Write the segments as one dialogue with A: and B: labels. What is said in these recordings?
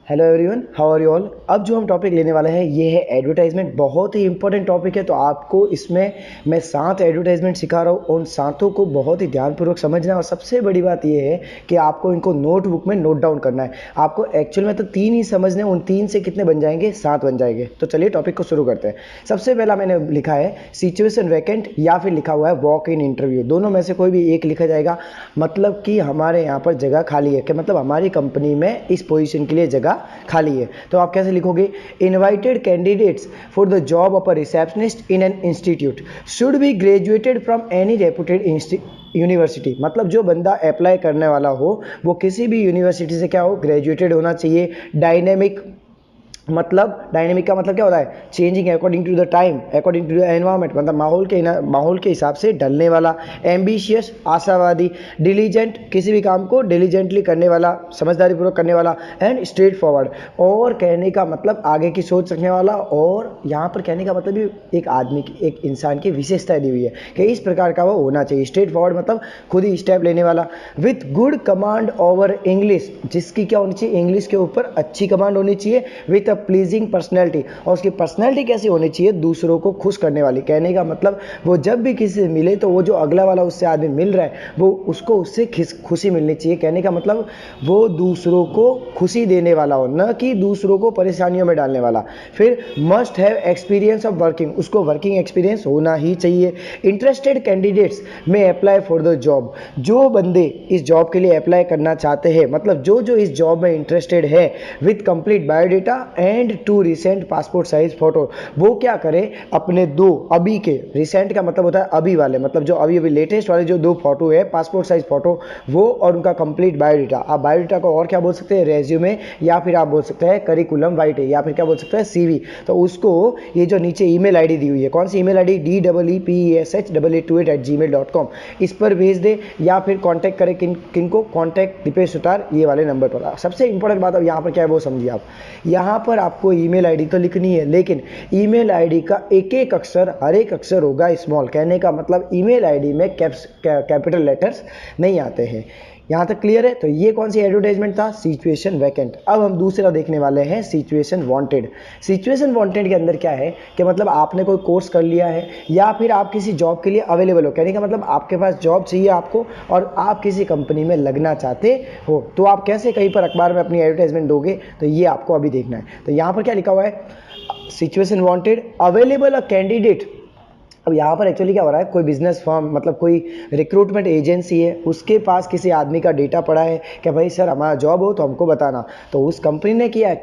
A: Hello everyone, how are you all. अब जो हम टॉपिक लेने वाले हैं ये है एडवर्टाइजमेंट। बहुत ही इंपॉर्टेंट टॉपिक है, तो आपको इसमें मैं 7 एडवर्टाइजमेंट सिखा रहा हूँ। उन 7 को बहुत ही ध्यानपूर्वक समझना है और सबसे बड़ी बात ये है कि आपको इनको नोटबुक में नोट डाउन करना है। आपको एक्चुअल में तो 3 ही समझने, उन 3 से कितने बन जाएंगे, 7 बन जाएंगे। तो चलिए टॉपिक को शुरू करते हैं। सबसे पहला मैंने लिखा है सिचुएशन वैकेंट या फिर लिखा हुआ है वॉक इन इंटरव्यू। दोनों में से कोई भी एक लिखा जाएगा। मतलब कि हमारे यहाँ पर जगह खाली है, कि मतलब हमारी कंपनी में इस पोजीशन के लिए जगह खाली है। तो आप कैसे लिखोगे, invited candidates for the job of a receptionist in an institute should be graduated from any reputed university. मतलब जो बंदा अप्लाई करने वाला हो वो किसी भी यूनिवर्सिटी से क्या हो, ग्रेजुएटेड होना चाहिए। डायनेमिक, मतलब डायनेमिक का मतलब क्या होता है, changing according to the time, according to the environment, मतलब माहौल के हिसाब से ढलने वाला। एम्बिशियस, आशावादी। डिलीजेंट, किसी भी काम को डिलीजेंटली करने वाला, समझदारी पूर्वक करने वाला। एंड स्ट्रेट फॉरवर्ड, और कहने का मतलब आगे की सोच रखने वाला। और यहाँ पर कहने का मतलब भी एक आदमी की, एक इंसान की विशेषता दी हुई है कि इस प्रकार का वो होना चाहिए। स्ट्रेट फॉरवर्ड मतलब खुद ही स्टेप लेने वाला। With good command over English, जिसकी क्या होनी चाहिए, इंग्लिश के ऊपर अच्छी कमांड होनी चाहिए। विथ प्लीजिंग पर्सनैलिटी, और उसकी पर्सनैलिटी कैसी होनी चाहिए, दूसरों को खुश करने वाली। कहने का मतलब वो जब भी किसी से मिले तो वो जो अगला वाला उससे आदमी मिल रहा है वो उसको उससे खुशी मिलनी चाहिए। कहने का मतलब वो दूसरों को खुशी देने वाला हो, न कि दूसरों को परेशानियों में डालने वाला। फिर must have experience of working, उसको वर्किंग एक्सपीरियंस होना ही चाहिए। इंटरेस्टेड कैंडिडेट्स में अप्लाई फॉर द जॉब, जो बंदे इस जॉब के लिए अप्लाई करना चाहते हैं, मतलब जो जो इस जॉब में इंटरेस्टेड है, with complete biodata and 2 recent passport size photo. वो क्या करे, अपने 2 अभी के, रिसेंट का मतलब होता है अभी वाले, मतलब जो अभी अभी लेटेस्ट वाले जो 2 फोटो है, पासपोर्ट साइज फोटो, वो और उनका कंप्लीट बायोडेटा। आप बायोडेटा को और क्या बोल सकते हैं, रेज्यूमे, या फिर आप बोल सकते हैं करिकुलम वाइटे, या फिर क्या बोल सकते हैं, सीवी। तो उसको ये जो नीचे ईमेल आईडी दी हुई है, कौन सी ईमेल आईडी, DEEPESH888@gmail.com, इस पर भेज दे, या फिर कांटेक्ट करें किनको, कांटेक्ट दीपेश सुतार, ये वाले नंबर पर। सबसे इंपॉर्टेंट बात अब यहाँ पर क्या है वो समझिए आप। यहाँ पर आपको ईमेल आईडी तो लिखनी है, लेकिन ईमेल आईडी का एक एक अक्षर, हर एक अक्षर होगा स्मॉल। कहने का मतलब ईमेल आईडी में कैपिटल लेटर्स नहीं आते हैं। यहाँ तक क्लियर है। तो ये कौन सी एडवर्टाइजमेंट था, सिचुएशन वैकेंट। अब हम दूसरा देखने वाले हैं, सिचुएशन वांटेड। सिचुएशन वांटेड के अंदर क्या है कि मतलब आपने कोई कोर्स कर लिया है या फिर आप किसी जॉब के लिए अवेलेबल हो। कहने का मतलब आपके पास जॉब चाहिए आपको, और आप किसी कंपनी में लगना चाहते हो। तो आप कैसे कहीं पर अखबार में अपनी एडवर्टाइजमेंट दोगे, तो ये आपको अभी देखना है। तो यहाँ पर क्या लिखा हुआ है, situation wanted, available a candidate. अब यहाँ पर एक्चुअली क्या हो रहा है, कोई बिजनेस फर्म, मतलब कोई रिक्रूटमेंट एजेंसी है, उसके पास किसी आदमी का डेटा पड़ा है कि भाई सर हमारा जॉब हो तो हमको बताना। तो उस कंपनी ने क्या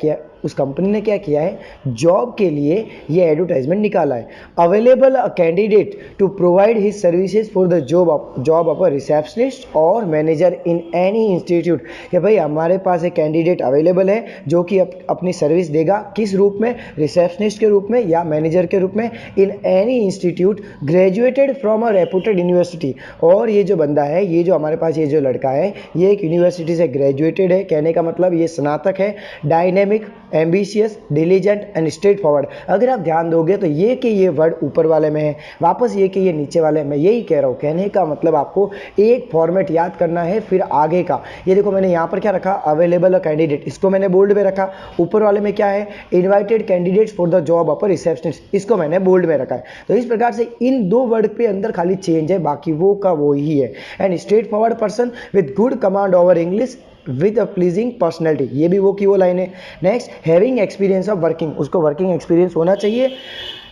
A: किया है, जॉब के लिए ये एडवर्टाइजमेंट निकाला है। Available a candidate to provide his services for the job of a receptionist और मैनेजर इन एनी इंस्टीट्यूट। कि भाई हमारे पास एक कैंडिडेट अवेलेबल है जो कि अपनी सर्विस देगा, किस रूप में, रिसेप्शनिस्ट के रूप में या मैनेजर के रूप में, इन any institute, graduated from a reputed university. और ये जो बंदा है, ये जो हमारे पास ये जो लड़का है, ये एक यूनिवर्सिटी से ग्रेजुएटेड है। कहने का मतलब ये स्नातक है। Dynamic, ambitious, diligent and straight forward. अगर आप ध्यान दोगे तो ये कि ये वर्ड ऊपर वाले में है, वापस ये कि ये नीचे वाले में, यही कह रहा हूँ। कहने का मतलब आपको एक फॉर्मेट याद करना है, फिर आगे का। ये देखो मैंने यहाँ पर क्या रखा, अवेलेबल कैंडिडेट, इसको मैंने बोल्ड में रखा। ऊपर वाले में क्या है, invited candidates for the job of a receptionist, इसको मैंने बोल्ड में रखा है। तो इस प्रकार से इन 2 वर्ड पे अंदर खाली चेंज है, बाकी वो का वो ही है। And straight forward person with good command over English with a pleasing personality, ये भी वो की वो लाइन है। Next, having experience of working, उसको वर्किंग एक्सपीरियंस होना चाहिए।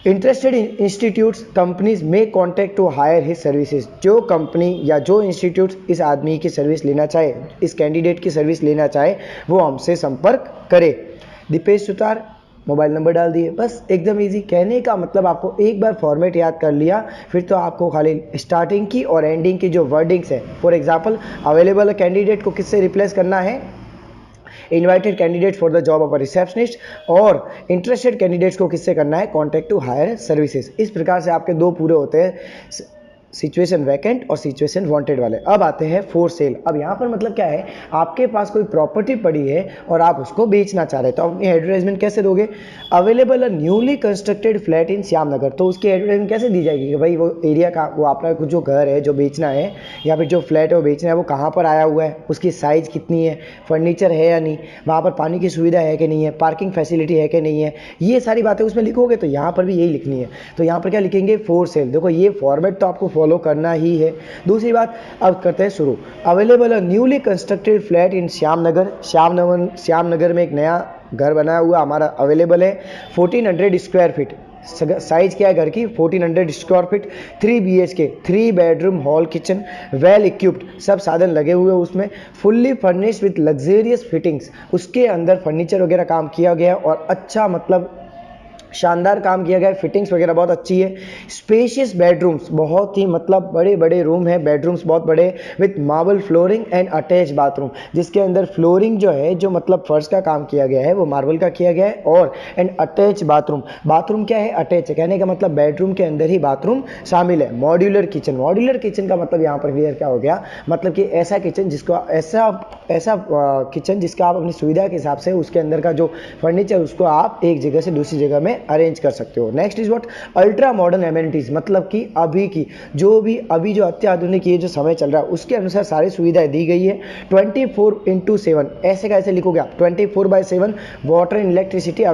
A: इंटरेस्टेड इंस्टीट्यूट्स कंपनीज में contact to hire his services, जो कंपनी या जो इंस्टीट्यूट इस आदमी की सर्विस लेना चाहे, इस कैंडिडेट की सर्विस लेना चाहे, वो हमसे संपर्क करे। दीपेश सुतार, मोबाइल नंबर डाल दिए, बस एकदम इजी। कहने का मतलब आपको एक बार फॉर्मेट याद कर लिया, फिर तो आपको खाली स्टार्टिंग की और एंडिंग की जो वर्डिंग्स है, फॉर एग्जांपल अवेलेबल कैंडिडेट को किससे रिप्लेस करना है, invited candidate for the job of a receptionist, और इंटरेस्टेड कैंडिडेट्स को किससे करना है, कॉन्टैक्ट टू हायर सर्विसेज। इस प्रकार से आपके 2 पूरे होते हैं, सिचुएशन वैकेंट और सिचुएशन वांटेड वाले। अब आते हैं फॉर सेल। अब यहाँ पर मतलब क्या है, आपके पास कोई प्रॉपर्टी पड़ी है और आप उसको बेचना चाह रहे हैं, तो अपनी एडवर्टाइजमेंट कैसे दोगे? Available a newly constructed flat इन श्यामनगर, तो उसकी एडवर्टाइजमेंट कैसे दी जाएगी कि भाई वो एरिया का, वो आपका जो घर है जो बेचना है या फिर जो फ्लैट है वो बेचना है, वो कहाँ पर आया हुआ है, उसकी साइज़ कितनी है, फर्नीचर है या नहीं, वहाँ पर पानी की सुविधा है कि नहीं है, पार्किंग फैसिलिटी है कि नहीं है, ये सारी बातें उसमें लिखोगे। तो यहाँ पर भी यही लिखनी है। तो यहाँ पर क्या लिखेंगे? For sale. देखो ये फॉर्मेट तो आपको फॉलो करना ही है। दूसरी बात, अब करते हैं शुरू। Available a newly constructed flat इन श्यामनगर। श्यामनगर में एक नया घर बनाया हुआ हमारा अवेलेबल है, 1400 स्क्वायर फीट। साइज क्या है घर की? 1400 square feet, 3 BHK, 3 bedroom, hall, kitchen, well equipped, सब साधन लगे हुए उसमें, fully furnished with luxurious fittings. उसके अंदर फर्नीचर वगैरह काम किया गया और अच्छा, मतलब शानदार काम किया गया है, फिटिंग्स वगैरह बहुत अच्छी है। स्पेशियस बेडरूम्स, बहुत ही मतलब बड़े बड़े रूम है, बेडरूम्स बहुत बड़े, with marble flooring and attach bathroom, जिसके अंदर फ्लोरिंग जो है, जो मतलब फर्श का काम किया गया है वो मार्बल का किया गया है, और एंड अटैच बाथरूम। बाथरूम क्या है? अटैच है, कहने का मतलब बेडरूम के अंदर ही बाथरूम शामिल है। मॉड्यूलर किचन, मॉड्यूलर किचन का मतलब यहाँ पर क्लियर क्या हो गया? मतलब कि ऐसा किचन जिसको ऐसा किचन जिसका आप अपनी सुविधा के हिसाब से उसके अंदर का जो फर्नीचर उसको आप एक जगह से दूसरी जगह में अरेंज कर सकते हो। Next is what? Ultra modern amenities, मतलब कि अभी जो अत्याधुनिक ये जो समय चल रहा है उसके अनुसार सारी सुविधाएं दी गई है। 24/7, ऐसे कैसे लिखोगे आप? 24/7 वाटर एंड इलेक्ट्रिसिटी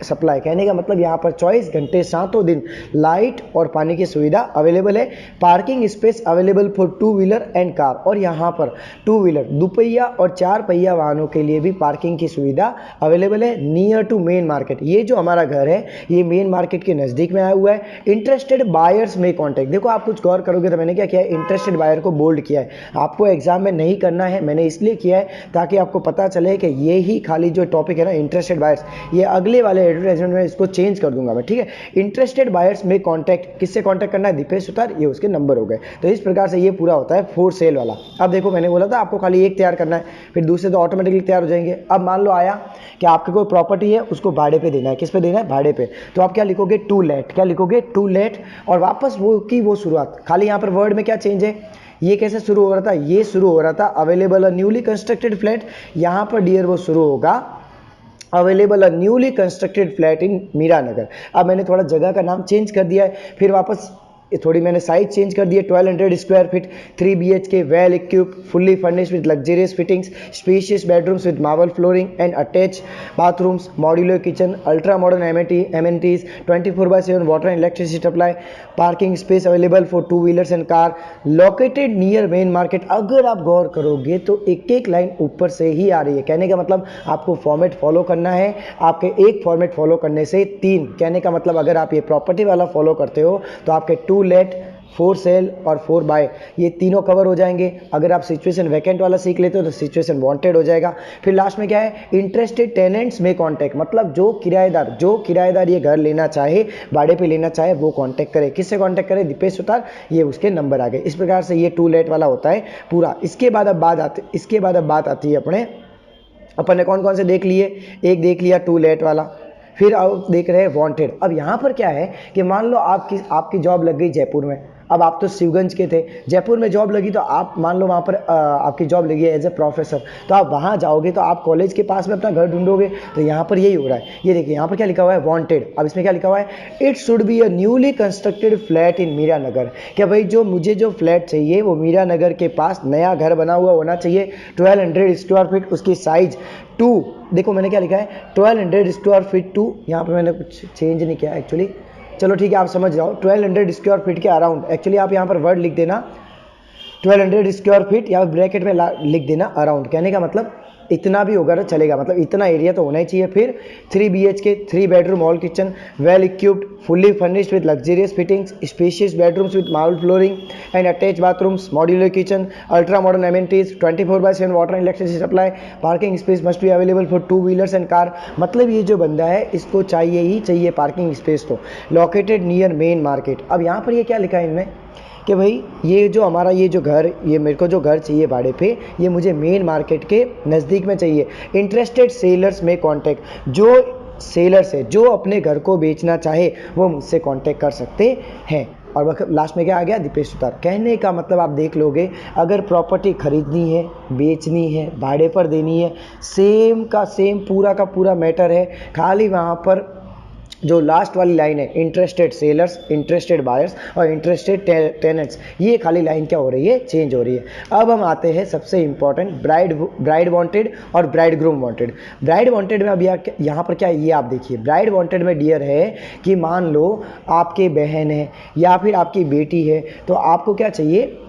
A: सप्लाई, कहने का मतलब यहाँ पर 24 घंटे 7 दिन लाइट और पानी की सुविधा अवेलेबल है। Parking space available for 2 wheeler and car, और यहाँ पर 2 व्हीलर, 2 पहिया और 4 पहिया वाहनों के लिए भी पार्किंग की सुविधा अवेलेबल है। नियर टू मेन मार्केट, ये जो हमारा घर है ये मेन मार्केट के नज़दीक में आया हुआ है। इंटरेस्टेड बायर्स में कॉन्टैक्ट। देखो आप कुछ गौर करोगे तो मैंने क्या किया है? इंटरेस्टेड बायर को बोल्ड किया है। आपको एग्जाम में नहीं करना है, मैंने इसलिए किया है ताकि आपको पता चले कि ये ही खाली जो टॉपिक है ना इंटरेस्टेड बायर्स, ये अगले वाले एडवर्टाइजमेंट में इसको चेंज कर दूंगा मैं, ठीक है। इंटरेस्टेड बायर्स में कॉन्टैक्ट, किससे कॉन्टैक्ट करना है? दीपेश सुतार, ये उसके नंबर हो गए। तो इस प्रकार से ये पूरा होता है फॉर सेल वाला। अब देखो मैंने बोला था आपको खाली एक तैयार करना है, फिर दूसरे तो ऑटोमेटिकली तैयार हो जाएंगे। अब मान लो आया कि आपके कोई प्रॉपर्टी है उसको भाड़े पे देना है। किस पे देना है? भाड़े पे। तो आप क्या लिखोगे? Too late. क्या लिखोगे? Too late. और वापस वो शुरुआत, खाली यहाँ पर वर्ड में क्या चेंज है? ये कैसे शुरू हो रहा था? ये शुरू हो रहा था available a newly constructed flat, यहाँ पर डियर वो शुरू होगा available a newly constructed flat in Miranagar. अब मैंने थोड़ा जगह का नाम चेंज कर दिया है, फिर वापस थोड़ी मैंने साइज चेंज कर दी है। 1200 square feet, 3 BHK, well equipped, fully furnished with luxurious fittings, spacious bedrooms with marble flooring and attach bathrooms, modular kitchen, ultra modern amenities, 24/7 water and electricity supply, parking space available for 2 wheelers and car, located near main market. अगर आप गौर करोगे तो एक एक line ऊपर से ही आ रही है, कहने का मतलब आपको फॉर्मेट फॉलो करना है। आपके एक फॉर्मेट फॉलो करने से 3, कहने का मतलब अगर आप ये प्रॉपर्टी वाला फॉलो करते हो तो आपके टू लेट, फॉर सेल और फॉर बाय, ये तीनों कवर हो जाएंगे। अगर आप सिचुएशन वैकेंट वाला सीख लेते हो तो सिचुएशन वांटेड हो जाएगा। फिर लास्ट में क्या है? इंटरेस्टेड टेनेंट्स में कॉन्टैक्ट, मतलब जो किराएदार ये घर लेना चाहे, भाड़े पे लेना चाहे, वो कॉन्टैक्ट करे। किससे कॉन्टैक्ट करे? दीपेश सुतार, ये उसके नंबर आ गए। इस प्रकार से ये टू लेट वाला होता है पूरा। इसके बाद अब बात आती है अपन ने कौन कौन से देख लिए? एक देख लिया टू लेट वाला, फिर आप देख रहे हैं वांटेड। अब यहाँ पर क्या है कि मान लो आपकी जॉब लग गई जयपुर में। अब आप तो शिवगंज के थे, जयपुर में जॉब लगी, तो आप मान लो वहाँ पर आपकी जॉब लगी है एज ए प्रोफेसर, तो आप वहाँ जाओगे तो आप कॉलेज के पास में अपना घर ढूंढोगे। तो यहाँ पर यही हो रहा है। ये देखिए यहाँ पर क्या लिखा हुआ है? वांटेड। अब इसमें क्या लिखा हुआ है? It should be a newly constructed flat in Miranagar. क्या भाई मुझे जो फ्लैट चाहिए वो मीरानगर के पास नया घर बना हुआ होना चाहिए, 1200 स्क्वायर फीट, उसकी साइज 2, देखो मैंने क्या लिखा है? 1200 स्क्वायर फीट 2, यहाँ पर मैंने कुछ चेंज नहीं किया एक्चुअली, चलो ठीक है आप समझ जाओ। 1200 स्क्वायर फीट के अराउंड, एक्चुअली आप यहाँ पर वर्ड लिख देना 1200 स्क्वायर फीट, या ब्रैकेट में लिख देना अराउंड, कहने का मतलब इतना भी होगा तो चलेगा, मतलब इतना एरिया तो होना ही चाहिए। फिर 3 BHK, 3 bedroom, hall, kitchen, well equipped, fully furnished with luxurious fittings, spacious bedrooms with marble flooring and attach bathrooms, modular kitchen, ultra modern amenities, 24/7 water and electricity supply, parking space must be available for 2 wheelers and car. मतलब ये जो बंदा है इसको चाहिए ही चाहिए parking space, तो located near main market. अब यहाँ पर ये क्या लिखा है इनमें कि भाई ये जो हमारा ये मेरे को जो घर चाहिए भाड़े पे, ये मुझे मेन मार्केट के नज़दीक में चाहिए। इंटरेस्टेड सेलर्स में कॉन्टैक्ट, जो सेलर्स है जो अपने घर को बेचना चाहे वो मुझसे कॉन्टैक्ट कर सकते हैं। और लास्ट में क्या आ गया, दीपेश सुतार। कहने का मतलब आप देख लोगे, अगर प्रॉपर्टी खरीदनी है, बेचनी है, भाड़े पर देनी है, सेम का सेम पूरा का पूरा मैटर है। खाली वहाँ पर जो लास्ट वाली लाइन है, इंटरेस्टेड सेलर्स, इंटरेस्टेड बायर्स और इंटरेस्टेड टेनेंट्स, ये खाली लाइन क्या हो रही है, चेंज हो रही है। अब हम आते हैं सबसे इंपॉर्टेंट, ब्राइड वांटेड और bride groom wanted. Bride wanted में अब यहाँ पर क्या है, ये आप देखिए। ब्राइड वांटेड में डियर है कि मान लो आपके बहन है या फिर आपकी बेटी है, तो आपको क्या चाहिए,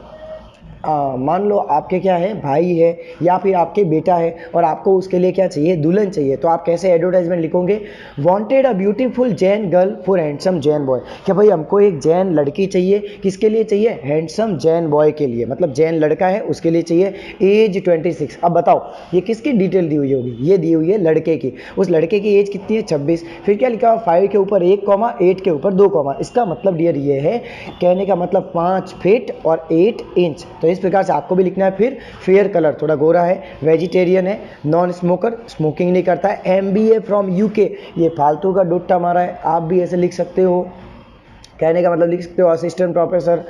A: मान लो आपके क्या है, भाई है या फिर आपके बेटा है और आपको उसके लिए क्या चाहिए, दुल्हन चाहिए। तो आप कैसे एडवर्टाइजमेंट लिखोगे, wanted a beautiful Jain girl for handsome Jain boy. क्या भाई हमको एक जैन लड़की चाहिए, किसके लिए चाहिए, हैंडसम जैन बॉय के लिए, मतलब जैन लड़का है उसके लिए चाहिए, एज 26। अब बताओ ये किसकी डिटेल दी हुई होगी, ये दी हुई है लड़के की। उस लड़के की एज कितनी है, 26। फिर क्या लिखा, 5 के ऊपर 1 कॉमा, 8 के ऊपर 2 कॉमा। इसका मतलब डियर ये है, कहने का मतलब 5 फीट और 8 इंच। तो इस प्रकार से आपको भी लिखना है। फिर फेयर कलर, थोड़ा गोरा है, वेजिटेरियन है, नॉन स्मोकर, स्मोकिंग नहीं करता है, MBA फ्रॉम UK। ये फालतू का डोट्टा मारा है, आप भी ऐसे लिख सकते हो। कहने का मतलब लिख सकते हो असिस्टेंट प्रोफेसर,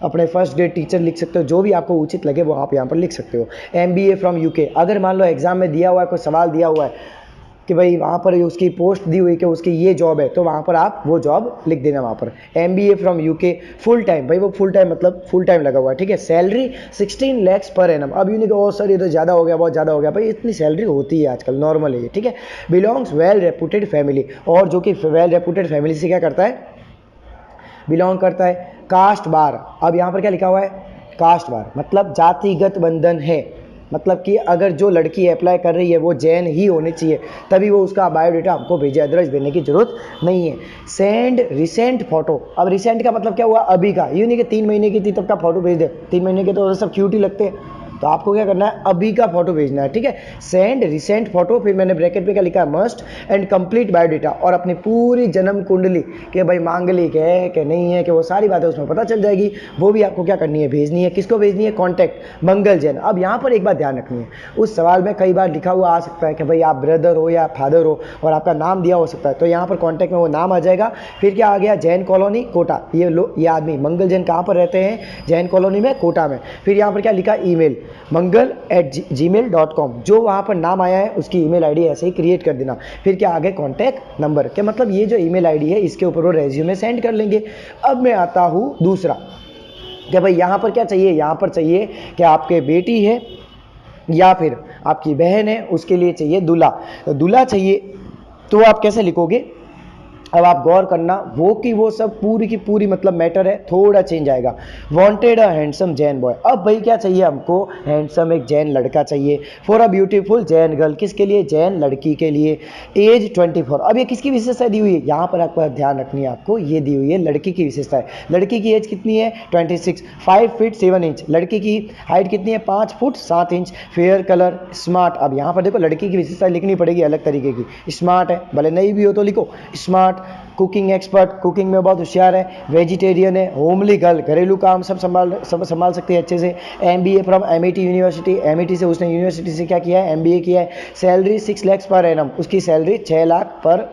A: अपने फर्स्ट ग्रेड टीचर लिख सकते हो, जो भी आपको उचित लगे वो आप यहाँ पर लिख सकते हो। MBA from UK। अगर मान लो एग्जाम में दिया हुआ है, कोई सवाल दिया हुआ है कि भाई वहाँ पर उसकी पोस्ट दी हुई कि उसकी ये जॉब है, तो वहाँ पर आप वो जॉब लिख देना वहाँ पर, MBA from UK, full time. भाई वो फुल टाइम मतलब फुल टाइम लगा हुआ है, ठीक है। Salary 16 lakhs per annum. अब यूँ ओ सर ये तो ज़्यादा हो गया, बहुत ज़्यादा हो गया। भाई इतनी सैलरी होती है आजकल, नॉर्मल है ये, ठीक है। बिलोंग्स वेल रेपुटेड फैमिली, और जो कि वेल रेपुटेड फैमिली से क्या करता है, बिलोंग करता है। कास्ट बार, अब यहाँ पर क्या लिखा हुआ है, कास्ट बार मतलब जातिगत बंधन है, मतलब कि अगर जो लड़की अप्लाई कर रही है वो जैन ही होनी चाहिए, तभी वो उसका बायोडाटा हमको भेजे, अदरवाइज भेजने की जरूरत नहीं है। Send recent photo. अब रिसेंट का मतलब क्या हुआ, अभी का, यूँ नहीं कि 3 महीने की थी तब का फोटो भेज दे, 3 महीने के तो सब क्यूट ही लगते हैं, तो आपको क्या करना है, अभी का फोटो भेजना है, ठीक है। सेंड रिसेंट फोटो, फिर मैंने ब्रैकेट पे क्या लिखा है, मस्ट एंड कंप्लीट बायोडाटा, और अपनी पूरी जन्म कुंडली कि भाई मांगलिक है कि नहीं है, कि वो सारी बातें उसमें पता चल जाएगी, वो भी आपको क्या करनी है, भेजनी है। किसको भेजनी है, कॉन्टैक्ट मंगल जैन। अब यहाँ पर एक बात ध्यान रखनी है, उस सवाल में कई बार लिखा हुआ आ सकता है कि भाई आप ब्रदर हो या फादर हो और आपका नाम दिया हो सकता है, तो यहाँ पर कॉन्टैक्ट में वो नाम आ जाएगा। फिर क्या आ गया, जैन कॉलोनी कोटा, ये आदमी मंगल जैन कहाँ पर रहते हैं, जैन कॉलोनी में, कोटा में। फिर यहाँ पर क्या लिखा, ईमेल mangal@gmail.com, जो वहाँ पर नाम आया है उसकी ईमेल आईडी ऐसे ही क्रिएट कर देना। फिर क्या आगे, कॉन्टैक्ट नंबर, क्या मतलब ये जो ईमेल आईडी है इसके ऊपर वो रेज्यूमे सेंड कर लेंगे। अब मैं आता हूँ दूसरा, क्या भाई यहाँ पर क्या चाहिए, यहाँ पर चाहिए कि आपके बेटी है या फिर आपकी बहन है, उसके लिए चाहिए दूल्हा। तो दूल्हा चाहिए तो आप कैसे लिखोगे, अब आप गौर करना, वो की वो सब पूरी की पूरी मतलब मैटर है, थोड़ा चेंज आएगा। Wanted a handsome Jain boy. अब भाई क्या चाहिए हमको, हैंडसम एक जैन लड़का चाहिए। For a beautiful Jain girl, किसके लिए, जैन लड़की के लिए। एज 24। अब ये किसकी विशेषता दी हुई है, यहाँ पर आपको ध्यान रखनी है, आपको ये दी हुई है लड़की की विशेषता है। लड़की की एज कितनी है, 26। 5 फीट 7 इंच। लड़की की हाइट कितनी है, 5 foot 7 inch. Fair colour, smart. अब यहाँ पर देखो लड़की की विशेषता लिखनी पड़ेगी अलग तरीके की, स्मार्ट है, भले नहीं भी हो तो लिखो स्मार्ट। कुकिंग एक्सपर्ट, कुकिंग में बहुत होशियार है। वेजिटेरियन है। होमली गर्ल, घरेलू काम सब संभाल सकती है अच्छे से। MBA from MIT university, MIT से उसने यूनिवर्सिटी से क्या किया है, MBA किया है। सैलरी 6 lakhs पर एनम, उसकी सैलरी 6 लाख पर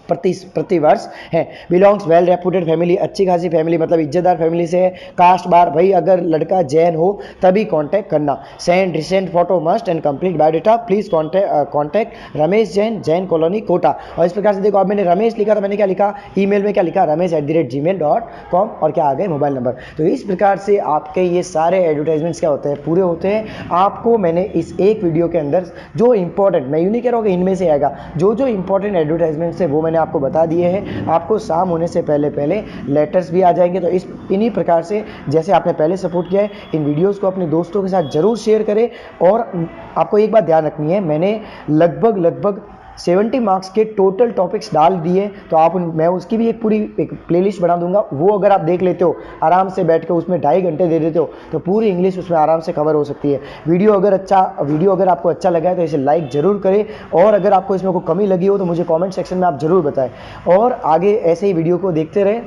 A: प्रति वर्ष है। बिलोंग्स वेल रेपुटेड फैमिली, अच्छी खासी फैमिली मतलब इज्जतदार फैमिली से है। कास्ट बार, भाई अगर लड़का जैन हो तभी कांटेक्ट करना। Send recent photo must and complete biodata, please contact Ramesh Jain, Jain colony Kota. और इस प्रकार से देखो, अब मैंने रमेश लिखा था, मैंने क्या लिखा, ईमेल में क्या लिखा, ramesh@gmail.com, और क्या आ गए, मोबाइल नंबर। तो इस प्रकार से आपके ये सारे एडवर्टाइजमेंट्स क्या होते हैं, पूरे होते हैं। आपको मैंने इस एक वीडियो के अंदर जो इंपॉर्टेंट, मैं यूँ नहीं कह रहा हूँ कि इनमें से आएगा, जो इंपॉर्टेंट एडवर्टाइजमेंट्स है वो मैंने आपको बता दिए हैं। आपको शाम होने से पहले लेटर्स भी आ जाएंगे। तो इन्हीं प्रकार से जैसे आपने पहले सपोर्ट किया है, इन वीडियोस को अपने दोस्तों के साथ जरूर शेयर करें। और आपको एक बात ध्यान रखनी है, मैंने लगभग 70 मार्क्स के टोटल टॉपिक्स डाल दिए, तो मैं उसकी भी एक प्लेलिस्ट बना दूंगा। वो अगर आप देख लेते हो आराम से बैठ के, उसमें 2.5 घंटे दे देते हो, तो पूरी इंग्लिश उसमें आराम से कवर हो सकती है। वीडियो अगर आपको अच्छा लगा है तो इसे लाइक जरूर करें, और अगर आपको इसमें कोई कमी लगी हो तो मुझे कमेंट सेक्शन में आप जरूर बताएं। और आगे ऐसे ही वीडियो को देखते रहें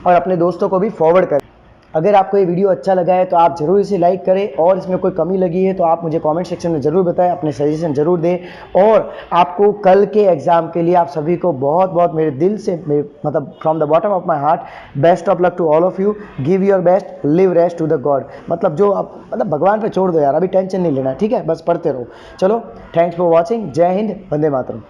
A: और अपने दोस्तों को भी फॉरवर्ड करें। अगर आपको ये वीडियो अच्छा लगा है तो आप ज़रूर इसे लाइक करें, और इसमें कोई कमी लगी है तो आप मुझे कमेंट सेक्शन में ज़रूर बताएं, अपने सजेशन ज़रूर दें। और आपको कल के एग्ज़ाम के लिए आप सभी को बहुत बहुत मेरे दिल से, मतलब from the bottom of my heart, best of luck to all of you. Give your best, leave rest to the god. मतलब जो आप, मतलब भगवान पे छोड़ दो यार, अभी टेंशन नहीं लेना, ठीक है, बस पढ़ते रहो। चलो, थैंक्स फॉर वॉचिंग। जय हिंद, वंदे मातरम।